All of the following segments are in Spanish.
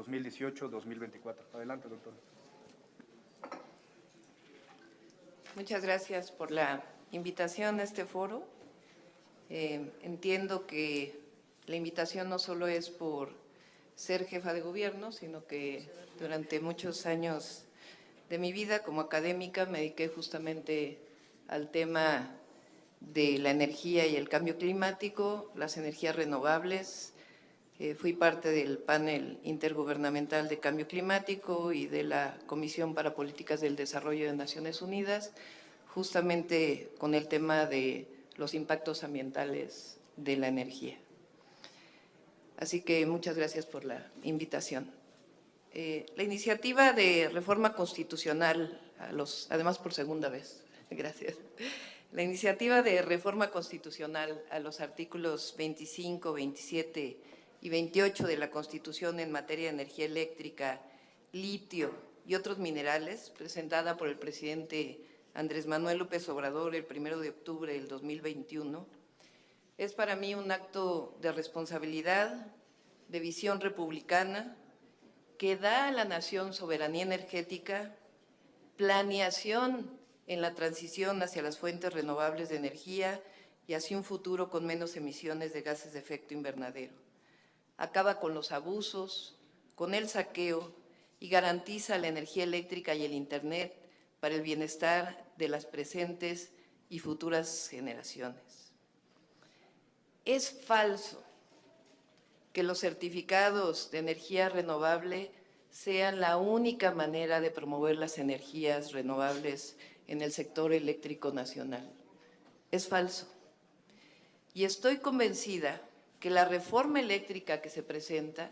2018-2024. Adelante, doctor. Muchas gracias por la invitación a este foro. Entiendo que la invitación no solo es por ser jefa de gobierno, sino que durante muchos años de mi vida como académica me dediqué justamente al tema de la energía y el cambio climático, las energías renovables. Fui parte del panel intergubernamental de cambio climático y de la Comisión para Políticas del Desarrollo de Naciones Unidas, justamente con el tema de los impactos ambientales de la energía. Así que muchas gracias por la invitación. La iniciativa de reforma constitucional, además por segunda vez, gracias. La iniciativa de reforma constitucional a los artículos 25, 27 y 28 de la Constitución en materia de energía eléctrica, litio y otros minerales, presentada por el presidente Andrés Manuel López Obrador el 1 de octubre del 2021, es para mí un acto de responsabilidad, de visión republicana, que da a la nación soberanía energética, planeación en la transición hacia las fuentes renovables de energía y hacia un futuro con menos emisiones de gases de efecto invernadero. Acaba con los abusos, con el saqueo y garantiza la energía eléctrica y el Internet para el bienestar de las presentes y futuras generaciones. Es falso que los certificados de energía renovable sean la única manera de promover las energías renovables en el sector eléctrico nacional. Es falso. Y estoy convencida que la reforma eléctrica que se presenta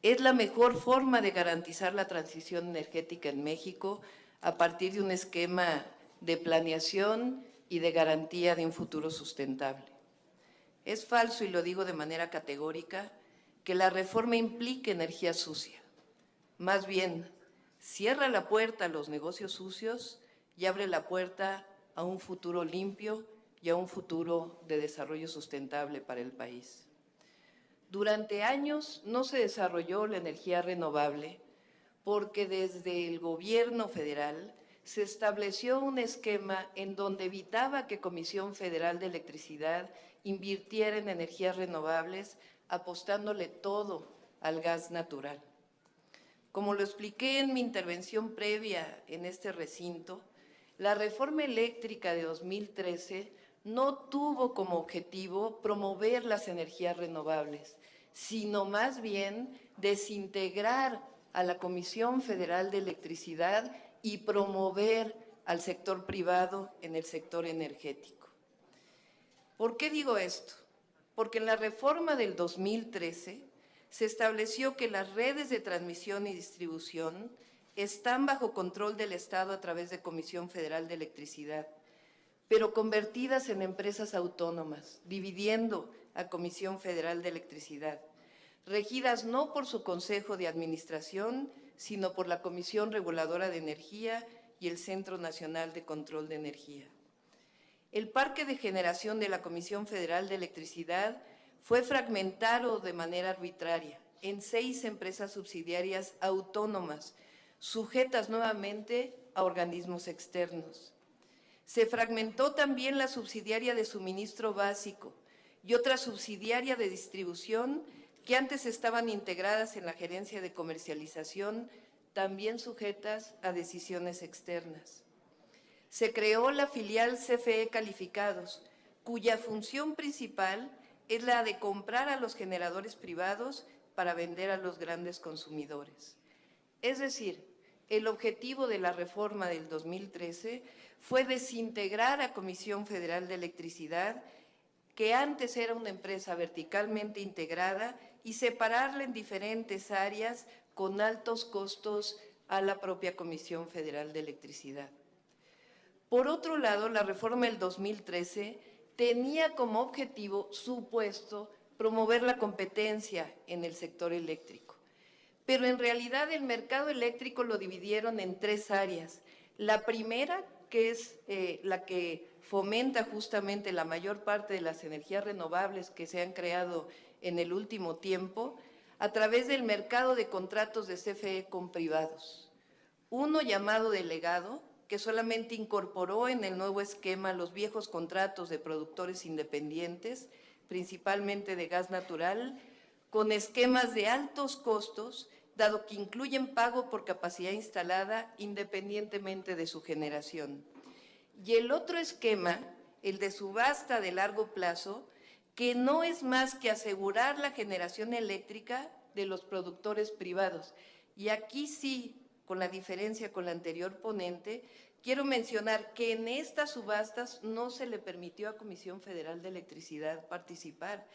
es la mejor forma de garantizar la transición energética en México a partir de un esquema de planeación y de garantía de un futuro sustentable. Es falso, y lo digo de manera categórica, que la reforma implique energía sucia. Más bien, cierra la puerta a los negocios sucios y abre la puerta a un futuro limpio y a un futuro de desarrollo sustentable para el país. Durante años no se desarrolló la energía renovable porque desde el gobierno federal se estableció un esquema en donde evitaba que Comisión Federal de Electricidad invirtiera en energías renovables, apostándole todo al gas natural. Como lo expliqué en mi intervención previa en este recinto, la reforma eléctrica de 2013 no tuvo como objetivo promover las energías renovables, sino más bien desintegrar a la Comisión Federal de Electricidad y promover al sector privado en el sector energético. ¿Por qué digo esto? Porque en la reforma del 2013 se estableció que las redes de transmisión y distribución están bajo control del Estado a través de Comisión Federal de Electricidad, pero convertidas en empresas autónomas, dividiendo a Comisión Federal de Electricidad, regidas no por su Consejo de Administración, sino por la Comisión Reguladora de Energía y el Centro Nacional de Control de Energía. El parque de generación de la Comisión Federal de Electricidad fue fragmentado de manera arbitraria en 6 empresas subsidiarias autónomas, sujetas nuevamente a organismos externos. Se fragmentó también la subsidiaria de suministro básico y otra subsidiaria de distribución que antes estaban integradas en la gerencia de comercialización, también sujetas a decisiones externas. Se creó la filial CFE Calificados, cuya función principal es la de comprar a los generadores privados para vender a los grandes consumidores. Es decir, el objetivo de la reforma del 2013 fue desintegrar a Comisión Federal de Electricidad, que antes era una empresa verticalmente integrada, y separarla en diferentes áreas con altos costos a la propia Comisión Federal de Electricidad. Por otro lado, la reforma del 2013 tenía como objetivo supuesto promover la competencia en el sector eléctrico. Pero en realidad el mercado eléctrico lo dividieron en 3 áreas. La primera, que es la que fomenta justamente la mayor parte de las energías renovables que se han creado en el último tiempo, a través del mercado de contratos de CFE con privados. Uno llamado delegado, que solamente incorporó en el nuevo esquema los viejos contratos de productores independientes, principalmente de gas natural, con esquemas de altos costos, dado que incluyen pago por capacidad instalada independientemente de su generación. Y el otro esquema, el de subasta de largo plazo, que no es más que asegurar la generación eléctrica de los productores privados. Y aquí sí, con la diferencia con la anterior ponente, quiero mencionar que en estas subastas no se le permitió a Comisión Federal de Electricidad participar,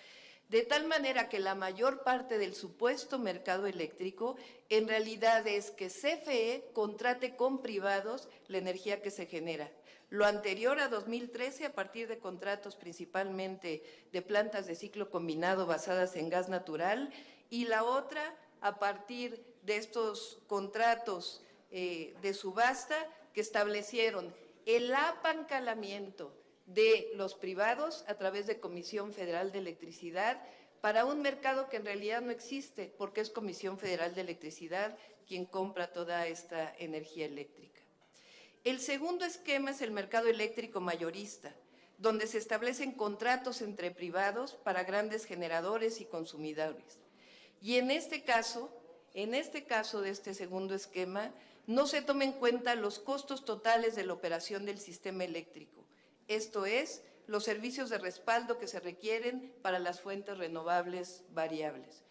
de tal manera que la mayor parte del supuesto mercado eléctrico en realidad es que CFE contrate con privados la energía que se genera. Lo anterior a 2013, a partir de contratos principalmente de plantas de ciclo combinado basadas en gas natural, y la otra a partir de estos contratos de subasta que establecieron el apancalamiento de los privados a través de Comisión Federal de Electricidad para un mercado que en realidad no existe, porque es Comisión Federal de Electricidad quien compra toda esta energía eléctrica. El segundo esquema es el mercado eléctrico mayorista, donde se establecen contratos entre privados para grandes generadores y consumidores. Y en este caso de este segundo esquema, no se toman en cuenta los costos totales de la operación del sistema eléctrico, esto es, los servicios de respaldo que se requieren para las fuentes renovables variables.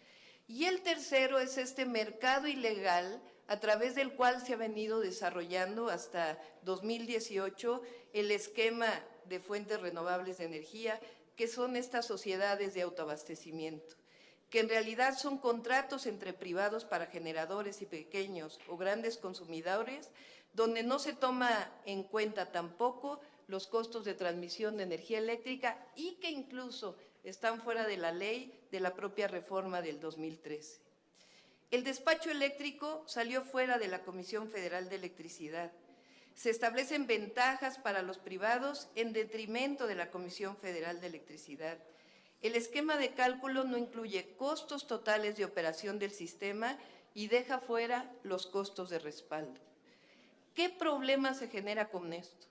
Y el tercero es este mercado ilegal a través del cual se ha venido desarrollando hasta 2018 el esquema de fuentes renovables de energía, que son estas sociedades de autoabastecimiento, que en realidad son contratos entre privados para generadores y pequeños o grandes consumidores, donde no se toma en cuenta tampoco los costos de transmisión de energía eléctrica y que incluso están fuera de la ley de la propia reforma del 2013. El despacho eléctrico salió fuera de la Comisión Federal de Electricidad. Se establecen ventajas para los privados en detrimento de la Comisión Federal de Electricidad. El esquema de cálculo no incluye costos totales de operación del sistema y deja fuera los costos de respaldo. ¿Qué problema se genera con esto?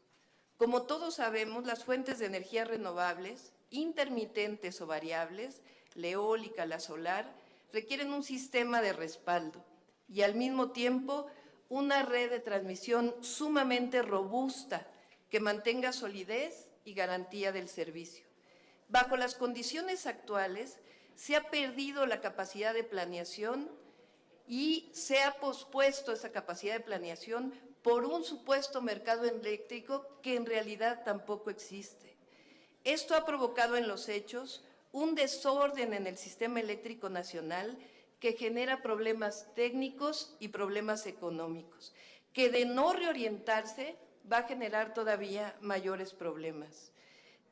Como todos sabemos, las fuentes de energía renovables, intermitentes o variables, la eólica, la solar, requieren un sistema de respaldo y al mismo tiempo una red de transmisión sumamente robusta que mantenga solidez y garantía del servicio. Bajo las condiciones actuales, se ha perdido la capacidad de planeación y se ha pospuesto esa capacidad de planeación por un supuesto mercado eléctrico que en realidad tampoco existe. Esto ha provocado en los hechos un desorden en el sistema eléctrico nacional que genera problemas técnicos y problemas económicos, que de no reorientarse va a generar todavía mayores problemas.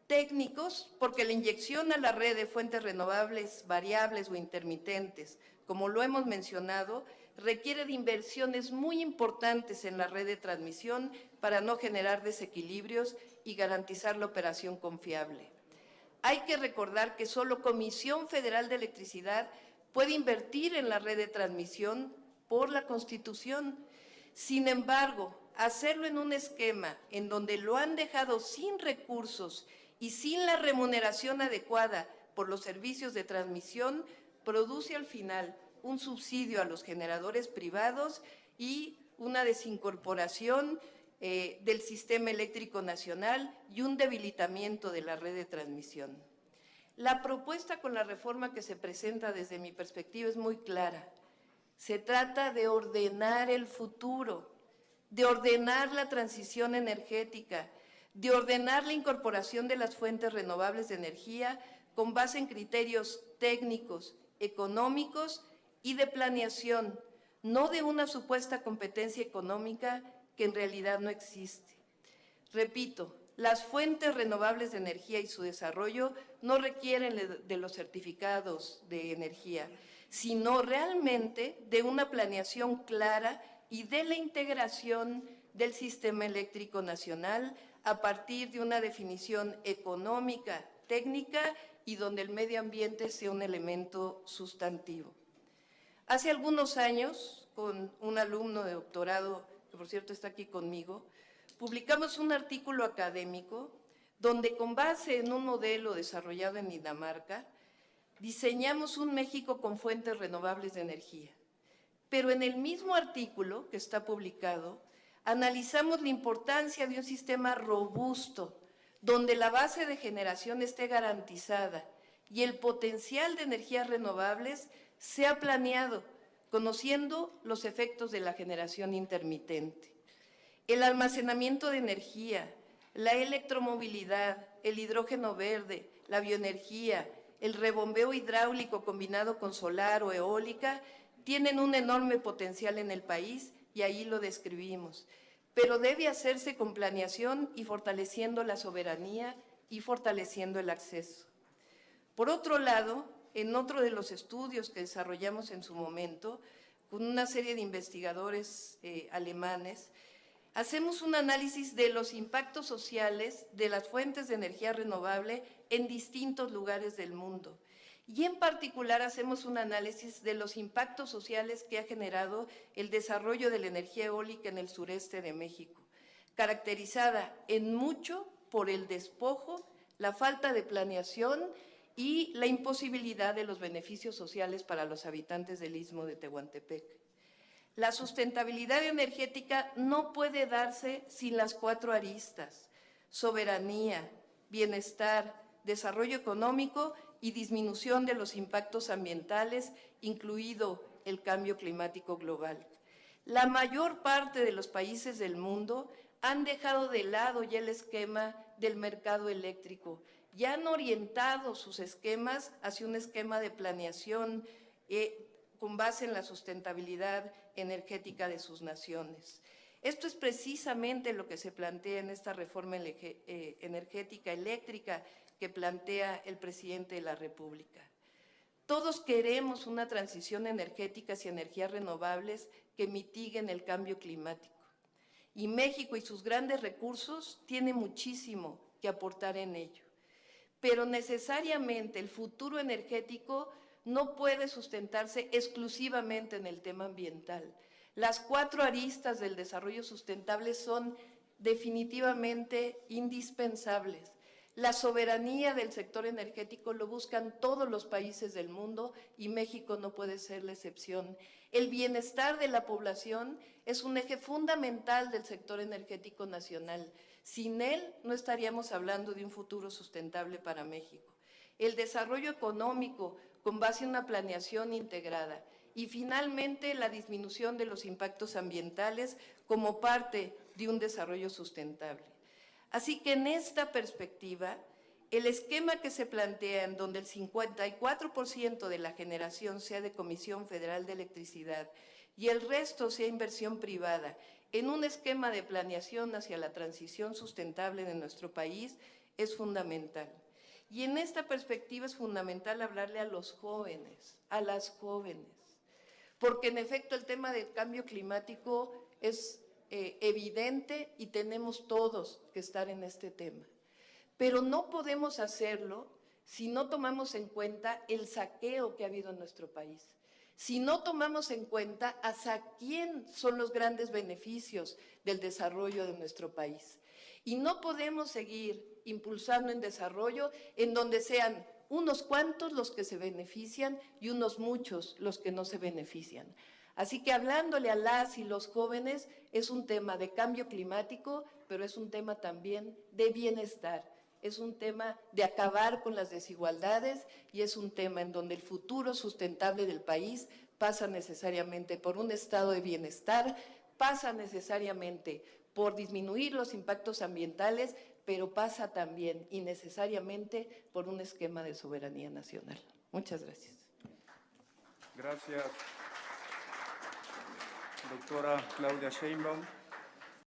Técnicos, porque la inyección a la red de fuentes renovables variables o intermitentes, como lo hemos mencionado, requiere de inversiones muy importantes en la red de transmisión para no generar desequilibrios y garantizar la operación confiable. Hay que recordar que solo Comisión Federal de Electricidad puede invertir en la red de transmisión por la Constitución. Sin embargo, hacerlo en un esquema en donde lo han dejado sin recursos y sin la remuneración adecuada por los servicios de transmisión, produce al final un subsidio a los generadores privados y una desincorporación del sistema eléctrico nacional y un debilitamiento de la red de transmisión. La propuesta con la reforma que se presenta desde mi perspectiva es muy clara. Se trata de ordenar el futuro, de ordenar la transición energética, de ordenar la incorporación de las fuentes renovables de energía con base en criterios técnicos, económicos y de planeación, no de una supuesta competencia económica que en realidad no existe. Repito, las fuentes renovables de energía y su desarrollo no requieren de los certificados de energía, sino realmente de una planeación clara y de la integración del sistema eléctrico nacional a partir de una definición económica, técnica y donde el medio ambiente sea un elemento sustantivo. Hace algunos años, con un alumno de doctorado, que por cierto está aquí conmigo, publicamos un artículo académico donde, con base en un modelo desarrollado en Dinamarca, diseñamos un México con fuentes renovables de energía. Pero en el mismo artículo que está publicado, analizamos la importancia de un sistema robusto, donde la base de generación esté garantizada y el potencial de energías renovables sea planeado, conociendo los efectos de la generación intermitente. El almacenamiento de energía, la electromovilidad, el hidrógeno verde, la bioenergía, el rebombeo hidráulico combinado con solar o eólica tienen un enorme potencial en el país y ahí lo describimos. Pero debe hacerse con planeación y fortaleciendo la soberanía y fortaleciendo el acceso. Por otro lado, en otro de los estudios que desarrollamos en su momento, con una serie de investigadores alemanes, hacemos un análisis de los impactos sociales de las fuentes de energía renovable en distintos lugares del mundo. Y en particular hacemos un análisis de los impactos sociales que ha generado el desarrollo de la energía eólica en el sureste de México, caracterizada en mucho por el despojo, la falta de planeación y la imposibilidad de los beneficios sociales para los habitantes del Istmo de Tehuantepec. La sustentabilidad energética no puede darse sin las 4 aristas: soberanía, bienestar, desarrollo económico y disminución de los impactos ambientales, incluido el cambio climático global. La mayor parte de los países del mundo han dejado de lado ya el esquema del mercado eléctrico y han orientado sus esquemas hacia un esquema de planeación con base en la sustentabilidad energética de sus naciones. Esto es precisamente lo que se plantea en esta reforma energética eléctrica que plantea el presidente de la República. Todos queremos una transición energética hacia energías renovables que mitiguen el cambio climático. Y México y sus grandes recursos tienen muchísimo que aportar en ello. Pero necesariamente el futuro energético no puede sustentarse exclusivamente en el tema ambiental. Las 4 aristas del desarrollo sustentable son definitivamente indispensables. La soberanía del sector energético lo buscan todos los países del mundo y México no puede ser la excepción. El bienestar de la población es un eje fundamental del sector energético nacional. Sin él no estaríamos hablando de un futuro sustentable para México. El desarrollo económico con base en una planeación integrada y finalmente la disminución de los impactos ambientales como parte de un desarrollo sustentable. Así que en esta perspectiva, el esquema que se plantea en donde el 54% de la generación sea de Comisión Federal de Electricidad y el resto sea inversión privada, en un esquema de planeación hacia la transición sustentable de nuestro país, es fundamental. Y en esta perspectiva es fundamental hablarle a los jóvenes, a las jóvenes, porque en efecto el tema del cambio climático es evidente y tenemos todos que estar en este tema. Pero no podemos hacerlo si no tomamos en cuenta el saqueo que ha habido en nuestro país, si no tomamos en cuenta hacia quién son los grandes beneficios del desarrollo de nuestro país. Y no podemos seguir impulsando en desarrollo en donde sean unos cuantos los que se benefician y unos muchos los que no se benefician. Así que hablándole a las y los jóvenes es un tema de cambio climático, pero es un tema también de bienestar, es un tema de acabar con las desigualdades y es un tema en donde el futuro sustentable del país pasa necesariamente por un estado de bienestar, pasa necesariamente por disminuir los impactos ambientales, pero pasa también y necesariamente por un esquema de soberanía nacional. Muchas gracias. Gracias, doctora Claudia Sheinbaum.